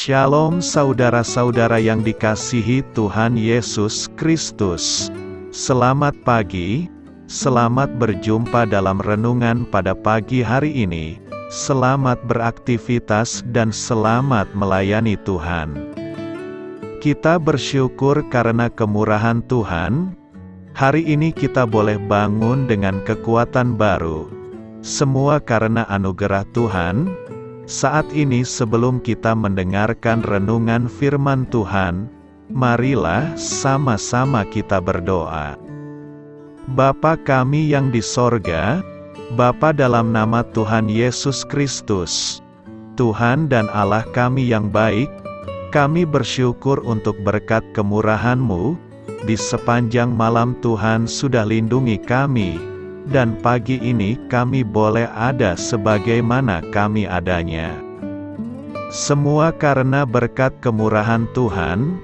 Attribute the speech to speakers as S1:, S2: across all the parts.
S1: Shalom saudara-saudara yang dikasihi Tuhan Yesus Kristus. Selamat pagi, selamat berjumpa dalam renungan pada pagi hari ini. Selamat beraktivitas dan selamat melayani Tuhan. Kita bersyukur karena kemurahan Tuhan. Hari ini kita boleh bangun dengan kekuatan baru. Semua karena anugerah Tuhan. Saat ini sebelum kita mendengarkan renungan firman Tuhan, marilah sama-sama kita berdoa. Bapa kami yang di sorga, Bapa dalam nama Tuhan Yesus Kristus, Tuhan dan Allah kami yang baik, kami bersyukur untuk berkat kemurahan-Mu, di sepanjang malam Tuhan sudah lindungi kami, dan pagi ini kami boleh ada sebagaimana kami adanya. Semua karena berkat kemurahan Tuhan.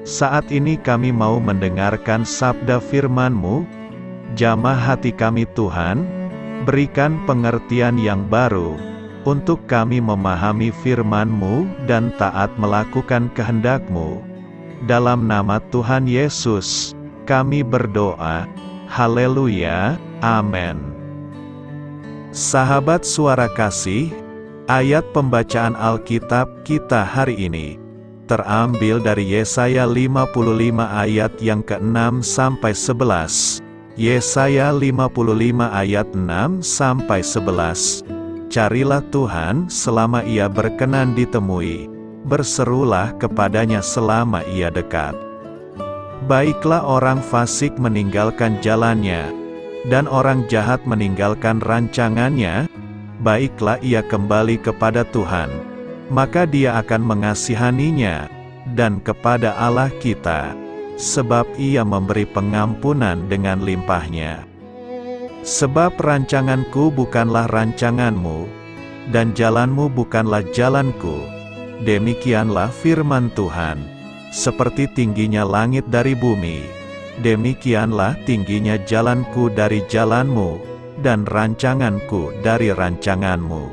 S1: Saat ini kami mau mendengarkan sabda firman-Mu. Jamah hati kami Tuhan, berikan pengertian yang baru, untuk kami memahami firman-Mu dan taat melakukan kehendak-Mu. Dalam nama Tuhan Yesus, kami berdoa. Haleluya. Amin. Sahabat suara kasih, ayat pembacaan Alkitab kita hari ini terambil dari Yesaya 55 ayat yang ke-6 sampai 11. Yesaya 55 ayat 6 sampai 11. Carilah Tuhan selama Ia berkenan ditemui, berserulah kepadanya selama Ia dekat. Baiklah orang fasik meninggalkan jalannya, dan orang jahat meninggalkan rancangannya. Baiklah ia kembali kepada Tuhan, maka Dia akan mengasihaninya, dan kepada Allah kita, sebab Ia memberi pengampunan dengan limpahnya. Sebab rancanganku bukanlah rancanganmu, dan jalanmu bukanlah jalanku. Demikianlah firman Tuhan. Seperti tingginya langit dari bumi, demikianlah tingginya jalanku dari jalanmu, dan rancanganku dari rancanganmu.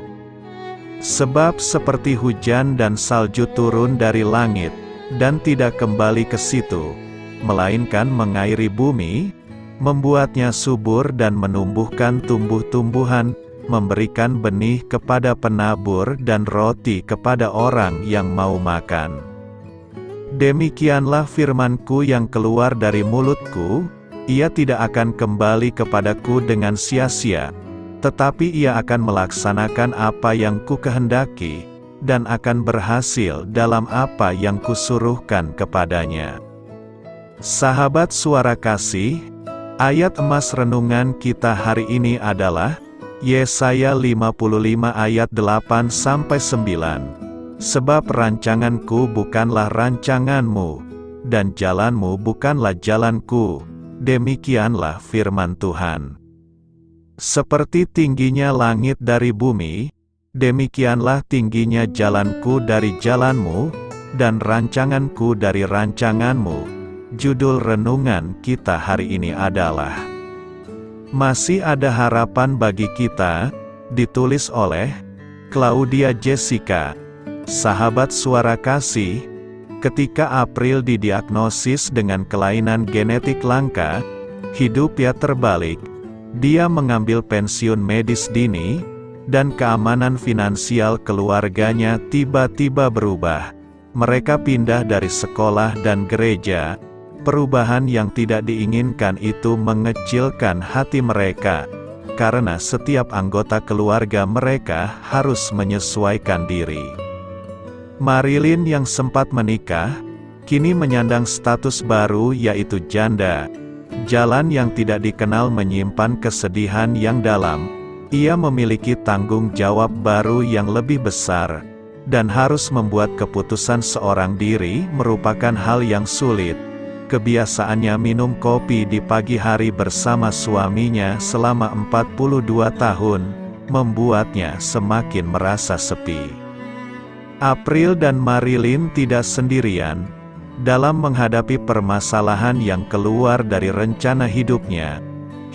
S1: Sebab seperti hujan dan salju turun dari langit, dan tidak kembali ke situ, melainkan mengairi bumi, membuatnya subur dan menumbuhkan tumbuh-tumbuhan, memberikan benih kepada penabur dan roti kepada orang yang mau makan. Demikianlah firman-Ku yang keluar dari mulut-Ku, ia tidak akan kembali kepadaku dengan sia-sia, tetapi ia akan melaksanakan apa yang Kukehendaki, dan akan berhasil dalam apa yang Kusuruhkan kepadanya. Sahabat suara kasih, ayat emas renungan kita hari ini adalah Yesaya 55 ayat 8-9. Sebab rancanganku bukanlah rancanganmu, dan jalanmu bukanlah jalanku, demikianlah firman Tuhan. Seperti tingginya langit dari bumi, demikianlah tingginya jalanku dari jalanmu, dan rancanganku dari rancanganmu. Judul renungan kita hari ini adalah Masih Ada Harapan Bagi Kita, ditulis oleh Claudia Jessica. Sahabat suara kasih, ketika April didiagnosis dengan kelainan genetik langka, hidupnya terbalik. Dia mengambil pensiun medis dini, dan keamanan finansial keluarganya tiba-tiba berubah. Mereka pindah dari sekolah dan gereja. Perubahan yang tidak diinginkan itu mengecilkan hati mereka, karena setiap anggota keluarga mereka harus menyesuaikan diri. Marilyn yang sempat menikah, kini menyandang status baru yaitu janda. Jalan yang tidak dikenal menyimpan kesedihan yang dalam. Ia memiliki tanggung jawab baru yang lebih besar, dan harus membuat keputusan seorang diri merupakan hal yang sulit. Kebiasaannya minum kopi di pagi hari bersama suaminya selama 42 tahun, membuatnya semakin merasa sepi. April dan Marilyn tidak sendirian dalam menghadapi permasalahan yang keluar dari rencana hidupnya.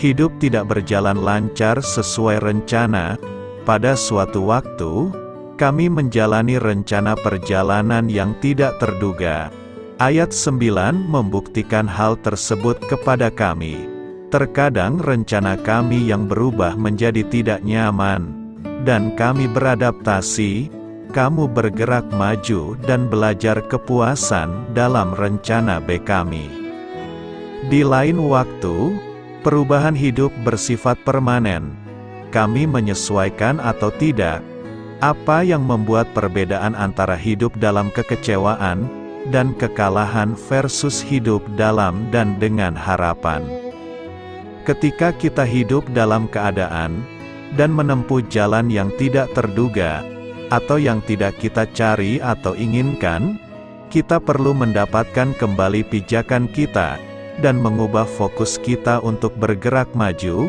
S1: Hidup tidak berjalan lancar sesuai rencana. Pada suatu waktu, kami menjalani rencana perjalanan yang tidak terduga. Ayat 9 membuktikan hal tersebut kepada kami. Terkadang rencana kami yang berubah menjadi tidak nyaman, dan kami beradaptasi, kamu bergerak maju dan belajar kepuasan dalam rencana B kami. Di lain waktu, perubahan hidup bersifat permanen. Kami menyesuaikan atau tidak. Apa yang membuat perbedaan antara hidup dalam kekecewaan dan kekalahan versus hidup dalam dan dengan harapan? Ketika kita hidup dalam keadaan dan menempuh jalan yang tidak terduga, atau yang tidak kita cari atau inginkan, kita perlu mendapatkan kembali pijakan kita, dan mengubah fokus kita untuk bergerak maju.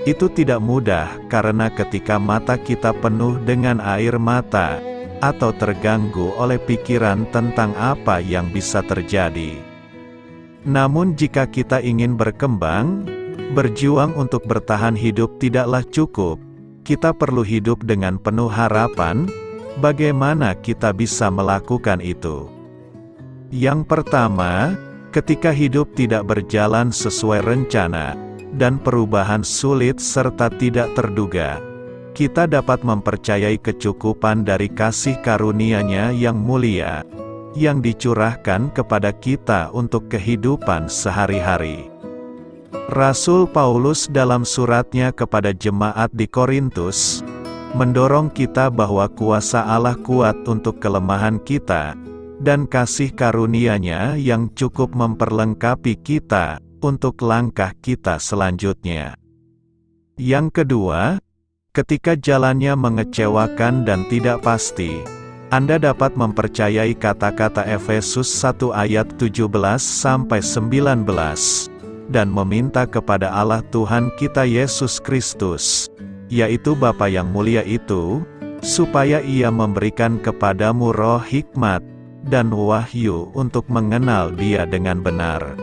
S1: Itu tidak mudah, karena ketika mata kita penuh dengan air mata, atau terganggu oleh pikiran tentang apa yang bisa terjadi. Namun jika kita ingin berkembang, berjuang untuk bertahan hidup tidaklah cukup. Kita perlu hidup dengan penuh harapan. Bagaimana kita bisa melakukan itu? Yang pertama, ketika hidup tidak berjalan sesuai rencana, dan perubahan sulit serta tidak terduga, kita dapat mempercayai kecukupan dari kasih karunia-Nya yang mulia, yang dicurahkan kepada kita untuk kehidupan sehari-hari. Rasul Paulus dalam suratnya kepada jemaat di Korintus, mendorong kita bahwa kuasa Allah kuat untuk kelemahan kita, dan kasih karunia-Nya yang cukup memperlengkapi kita, untuk langkah kita selanjutnya. Yang kedua, ketika jalannya mengecewakan dan tidak pasti, Anda dapat mempercayai kata-kata Efesus 1 ayat 17-19, dan meminta kepada Allah Tuhan kita Yesus Kristus, yaitu Bapa yang mulia itu, supaya Ia memberikan kepadamu roh hikmat dan wahyu untuk mengenal Dia dengan benar.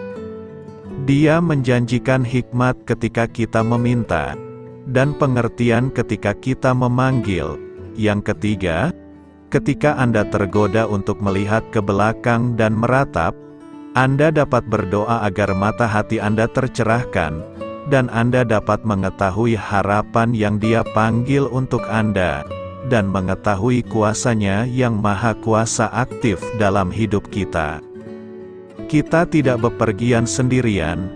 S1: Dia menjanjikan hikmat ketika kita meminta, dan pengertian ketika kita memanggil. Yang ketiga, ketika Anda tergoda untuk melihat ke belakang dan meratap, Anda dapat berdoa agar mata hati Anda tercerahkan, dan Anda dapat mengetahui harapan yang Dia panggil untuk Anda, dan mengetahui kuasa-Nya yang maha kuasa aktif dalam hidup kita. Kita tidak bepergian sendirian.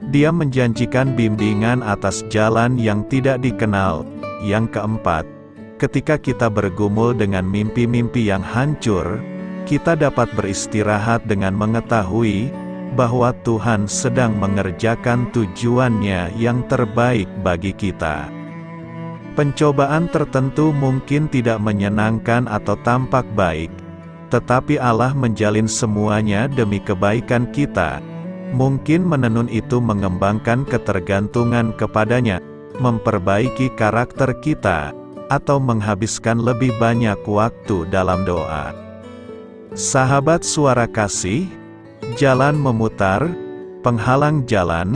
S1: Dia menjanjikan bimbingan atas jalan yang tidak dikenal. Yang keempat, ketika kita bergumul dengan mimpi-mimpi yang hancur, kita dapat beristirahat dengan mengetahui bahwa Tuhan sedang mengerjakan tujuan-Nya yang terbaik bagi kita. Pencobaan tertentu mungkin tidak menyenangkan atau tampak baik, tetapi Allah menjalin semuanya demi kebaikan kita. Mungkin menenun itu mengembangkan ketergantungan kepada-Nya, memperbaiki karakter kita, atau menghabiskan lebih banyak waktu dalam doa. Sahabat Suara Kasih, jalan memutar, penghalang jalan,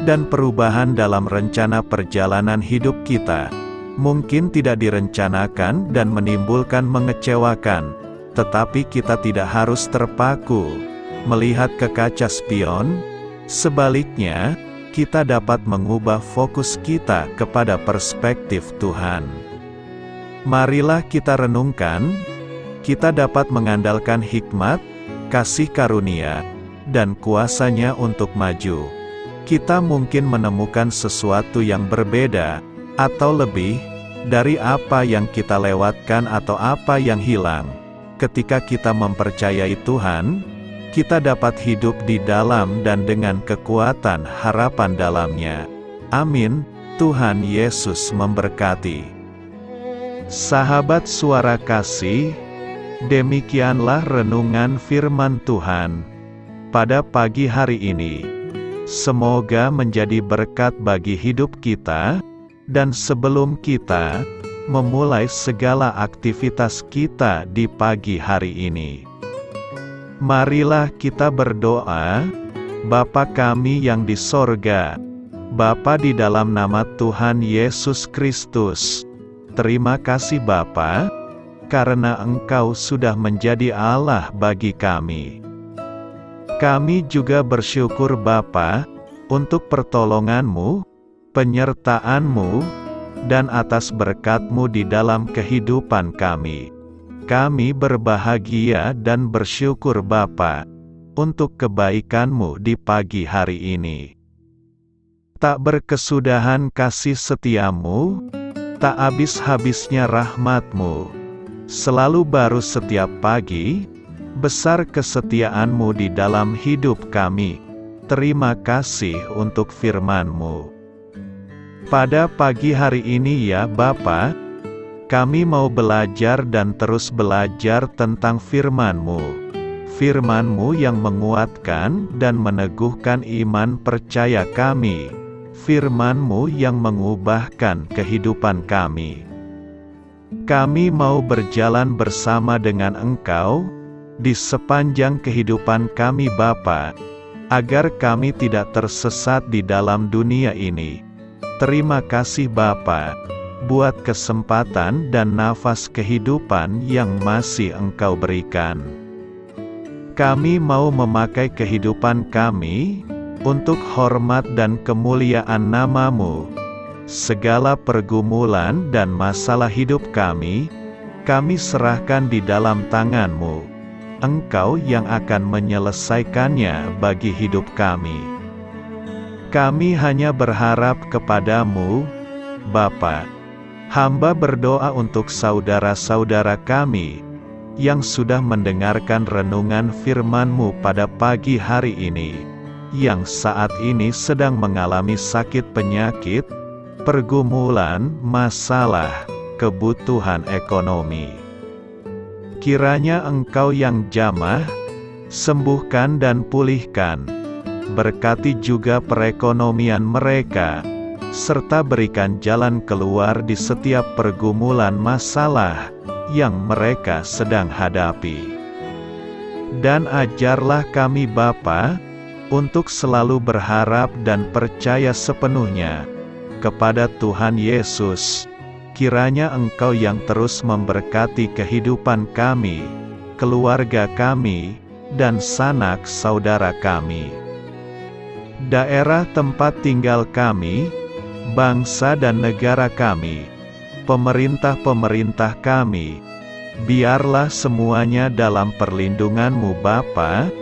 S1: dan perubahan dalam rencana perjalanan hidup kita, mungkin tidak direncanakan dan menimbulkan mengecewakan, tetapi kita tidak harus terpaku melihat ke kaca spion. Sebaliknya, kita dapat mengubah fokus kita kepada perspektif Tuhan. Marilah kita renungkan, kita dapat mengandalkan hikmat, kasih karunia, dan kuasa-Nya untuk maju. Kita mungkin menemukan sesuatu yang berbeda, atau lebih, dari apa yang kita lewatkan atau apa yang hilang. Ketika kita mempercayai Tuhan, kita dapat hidup di dalam dan dengan kekuatan harapan dalam-Nya. Amin. Tuhan Yesus memberkati. Sahabat Suara Kasih, demikianlah renungan firman Tuhan pada pagi hari ini. Semoga menjadi berkat bagi hidup kita, dan sebelum kita memulai segala aktivitas kita di pagi hari ini, marilah kita berdoa. Bapa kami yang di sorga, Bapa di dalam nama Tuhan Yesus Kristus, terima kasih Bapa, karena Engkau sudah menjadi Allah bagi kami. Kami juga bersyukur Bapa, untuk pertolongan-Mu, penyertaan-Mu, dan atas berkat-Mu di dalam kehidupan kami. Kami berbahagia dan bersyukur Bapa, untuk kebaikan-Mu di pagi hari ini. Tak berkesudahan kasih setia-Mu, tak habis-habisnya rahmat-Mu. Selalu baru setiap pagi, besar kesetiaan-Mu di dalam hidup kami. Terima kasih untuk firman-Mu. Pada pagi hari ini ya Bapa, kami mau belajar dan terus belajar tentang firman-Mu. Firman-Mu yang menguatkan dan meneguhkan iman percaya kami. Firman-Mu yang mengubahkan kehidupan kami. Kami mau berjalan bersama dengan Engkau, di sepanjang kehidupan kami Bapa, agar kami tidak tersesat di dalam dunia ini. Terima kasih Bapa, buat kesempatan dan nafas kehidupan yang masih Engkau berikan. Kami mau memakai kehidupan kami, untuk hormat dan kemuliaan nama-Mu. Segala pergumulan dan masalah hidup kami serahkan di dalam tangan-Mu. Engkau yang akan menyelesaikannya bagi hidup kami. Kami hanya berharap kepada-Mu, Bapa. Hamba berdoa untuk saudara-saudara kami, yang sudah mendengarkan renungan firman-Mu pada pagi hari ini, yang saat ini sedang mengalami sakit penyakit, pergumulan, masalah, kebutuhan ekonomi. Kiranya Engkau yang jamah, sembuhkan dan pulihkan. Berkati juga perekonomian mereka, serta berikan jalan keluar di setiap pergumulan masalah yang mereka sedang hadapi. Dan ajarlah kami Bapa, untuk selalu berharap dan percaya sepenuhnya kepada Tuhan Yesus. Kiranya Engkau yang terus memberkati kehidupan kami, keluarga kami, dan sanak saudara kami. Daerah tempat tinggal kami, bangsa dan negara kami, pemerintah-pemerintah kami, biarlah semuanya dalam perlindungan-Mu Bapa,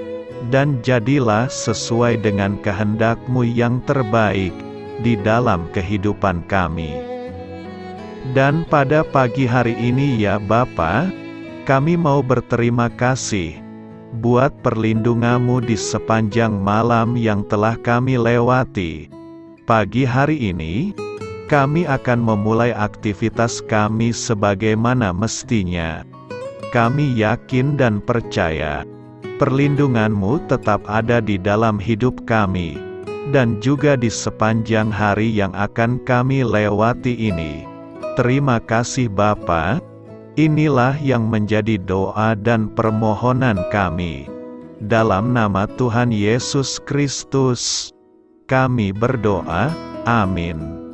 S1: dan jadilah sesuai dengan kehendak-Mu yang terbaik di dalam kehidupan kami. Dan pada pagi hari ini ya Bapa, kami mau berterima kasih buat perlindungan-Mu di sepanjang malam yang telah kami lewati. Pagi hari ini, kami akan memulai aktivitas kami sebagaimana mestinya. Kami yakin dan percaya perlindungan-Mu tetap ada di dalam hidup kami, dan juga di sepanjang hari yang akan kami lewati ini. Terima kasih Bapa. Inilah yang menjadi doa dan permohonan kami. Dalam nama Tuhan Yesus Kristus, kami berdoa. Amin.